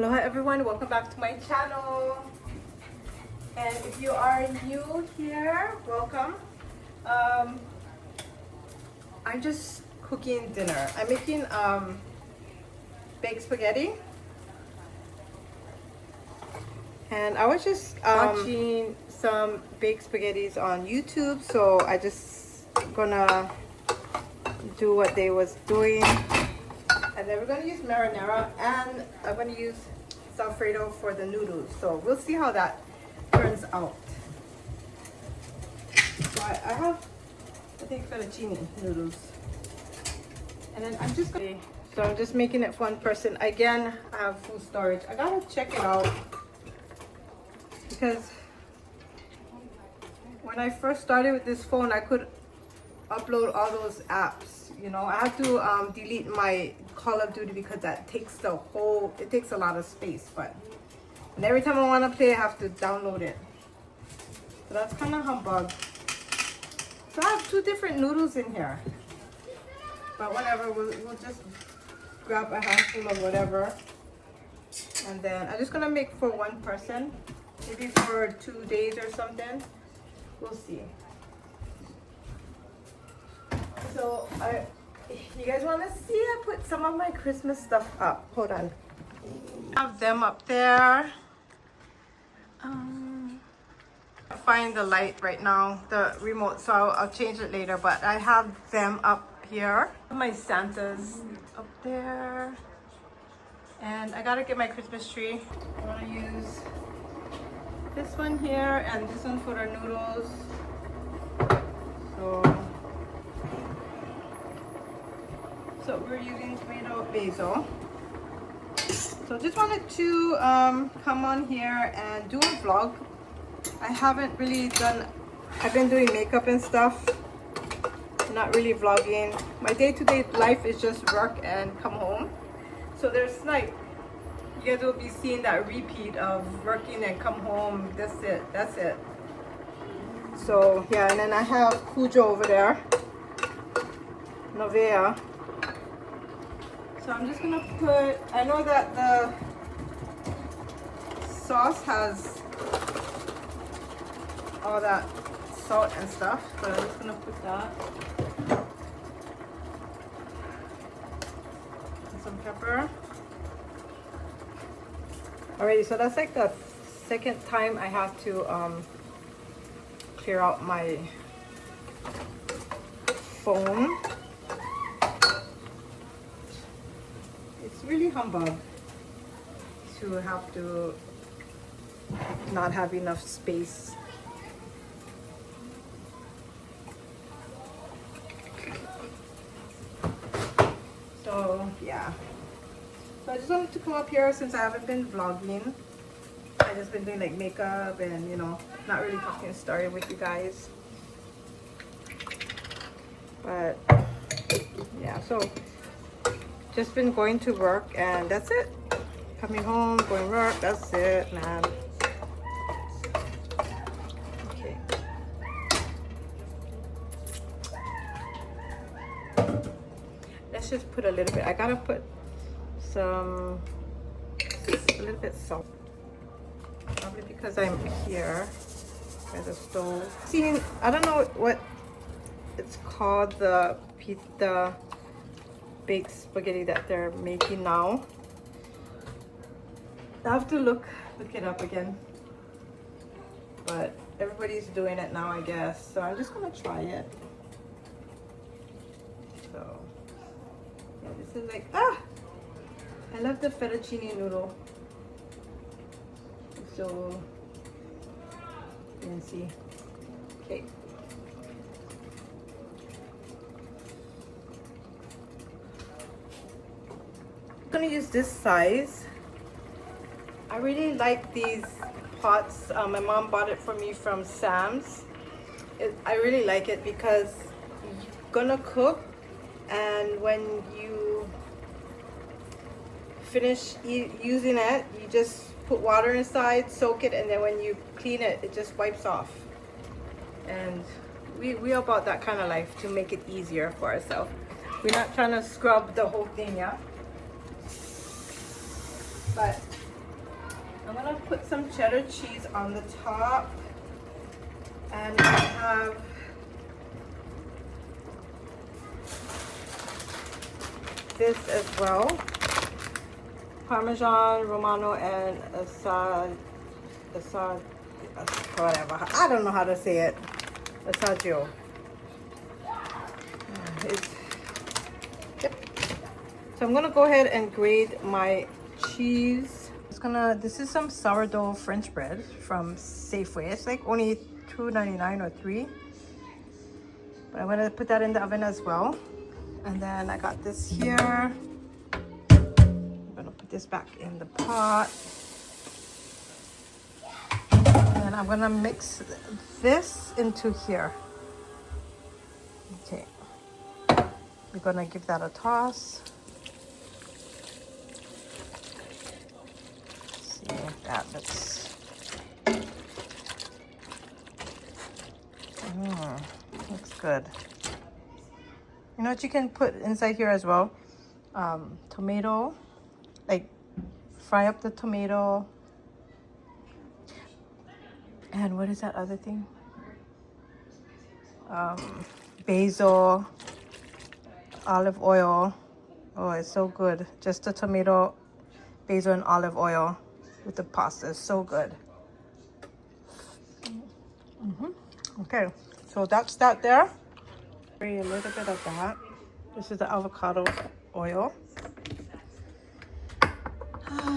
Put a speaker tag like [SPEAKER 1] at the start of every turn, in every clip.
[SPEAKER 1] Aloha everyone, welcome back to my channel. And if you are new here, welcome. I'm just cooking dinner. I'm making baked spaghetti. And I was just watching some baked spaghettis on YouTube, so I just gonna do what they was doing. And then we're gonna use marinara, and I'm gonna use Alfredo for the noodles. So we'll see how that turns out. So I have, I think, fettuccine noodles. And then I'm just gonna, so I'm just making it for one person. Again, I have food storage. I gotta check it out because when I first started with this phone, I could upload all those apps. You know, I had to delete my Call of Duty because that takes it takes a lot of space. And every time I want to play, I have to download it. So that's kind of humbug. So I have two different noodles in here. But whatever, we'll just grab a handful of whatever. And then I'm just going to make for one person. Maybe for 2 days or something. We'll see. So you guys want to see? I put some of my Christmas stuff up. Hold on. I have them up there. I find the light right now, the remote, so I'll change it later. But I have them up here. My Santa's up there, and I gotta get my Christmas tree. I want to use this one here and this one for the noodles. So we're using tomato basil. So just wanted to come on here and do a vlog. I haven't really done, I've been doing makeup and stuff, not really vlogging. My day-to-day life is just work and come home. So there's like, you guys will be seeing that repeat of working and come home. That's it. So yeah, and then I have Cujo over there, Novea. So I'm just gonna put, I know that the sauce has all that salt and stuff, but I'm just gonna put that. And some pepper. Alrighty, so that's like the second time I have to clear out my phone. It's really humbug to have to not have enough space. So yeah, so I just wanted to come up here since I haven't been vlogging. I've just been doing like makeup and, you know, not really talking story with you guys. But yeah, so just been going to work and that's it. Coming home, going to work, that's it, man. Okay. Let's just put a little bit. I gotta put a little bit salt. Probably because I'm here by the stove. See, I don't know what it's called, the baked spaghetti that they're making now. I have to look it up again. But everybody's doing it now, I guess. So I'm just gonna try it. So yeah, this is like, I love the fettuccine noodle. So you can see. Okay. I'm gonna use this size. I really like these pots. My mom bought it for me from Sam's. I really like it because you're gonna cook, and when you finish using it, you just put water inside, soak it, and then when you clean it, it just wipes off. And we about that kind of life, to make it easier for ourselves. We're not trying to scrub the whole thing, yeah? But I'm gonna put some cheddar cheese on the top, and I have this as well. Parmesan, Romano, and whatever. I don't know how to say it. Assaggio. Yep. So I'm gonna go ahead and grate my cheese. This is some sourdough French bread from Safeway. It's like only $2.99 or $3. But I'm gonna put that in the oven as well. And then I got this here. I'm gonna put this back in the pot. And I'm gonna mix this into here. Okay. We're gonna give that a toss. See if that looks. Looks good. You know what you can put inside here as well? Tomato. Like fry up the tomato. And what is that other thing? Basil, olive oil. Oh, it's so good. Just the tomato, basil, and olive oil with the pasta. It's so good. Okay, so that's that there. Spray a little bit of that. This is the avocado oil.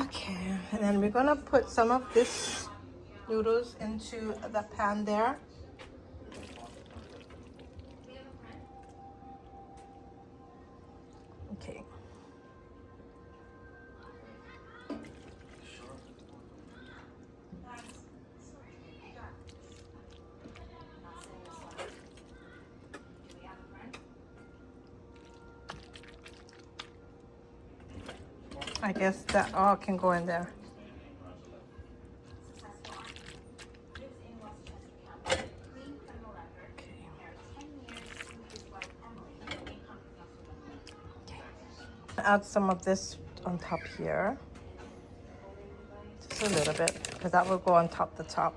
[SPEAKER 1] Okay, and then we're gonna put some of this noodles into the pan there. Okay. I guess that all can go in there. Add some of this on top here, just a little bit, because that will go on top the top.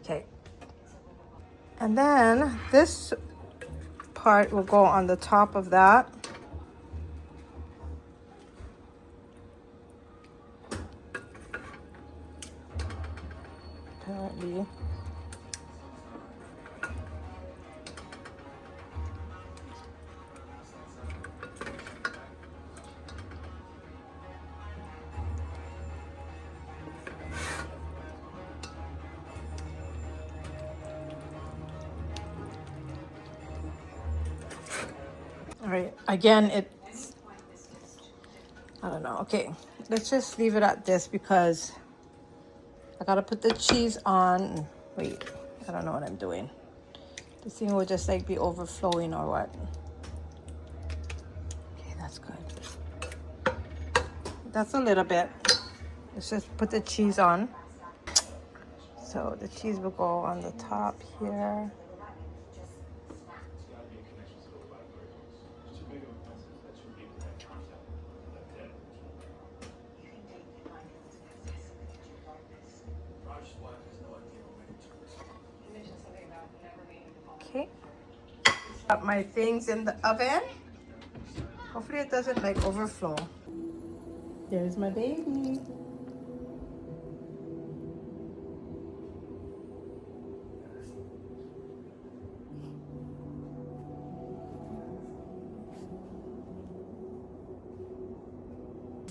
[SPEAKER 1] Okay, and then this part will go on the top of that. Apparently. All right, again, it's, I don't know. Okay, let's just leave it at this because I gotta put the cheese on. Wait, I don't know what I'm doing. This thing will just like be overflowing or what. Okay, that's good. That's a little bit. Let's just put the cheese on. So the cheese will go on the top here. Okay, got my things in the oven. Hopefully it doesn't like overflow. There's my baby.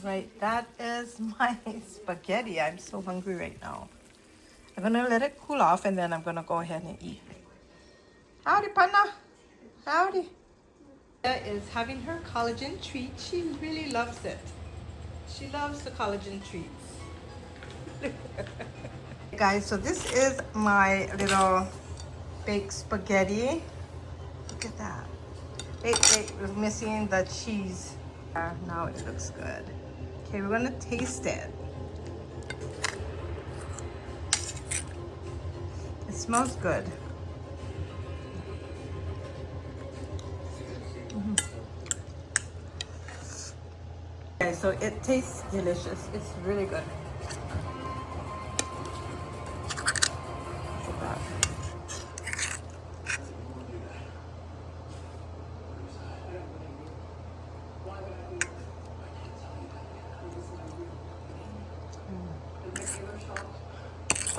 [SPEAKER 1] Right, that is my spaghetti. I'm so hungry right now. I'm gonna let it cool off and then I'm gonna go ahead and eat. Howdy, Panna. Howdy. Ella is having her collagen treat. She really loves it. She loves the collagen treats. Guys, so this is my little baked spaghetti. Look at that. Wait, we're missing the cheese. Now it looks good. Okay, we're gonna taste it. It smells good. Okay, so it tastes delicious. It's really good.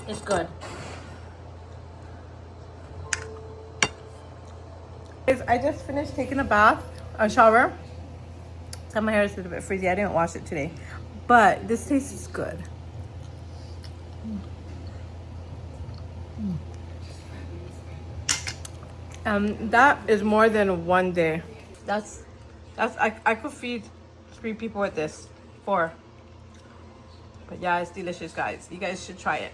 [SPEAKER 1] It's good. I just finished taking a shower. So my hair is a little bit frizzy. I didn't wash it today, but this tastes good. That is more than one day. I could feed 3 people with this, 4. But yeah, it's delicious, guys. You guys should try it.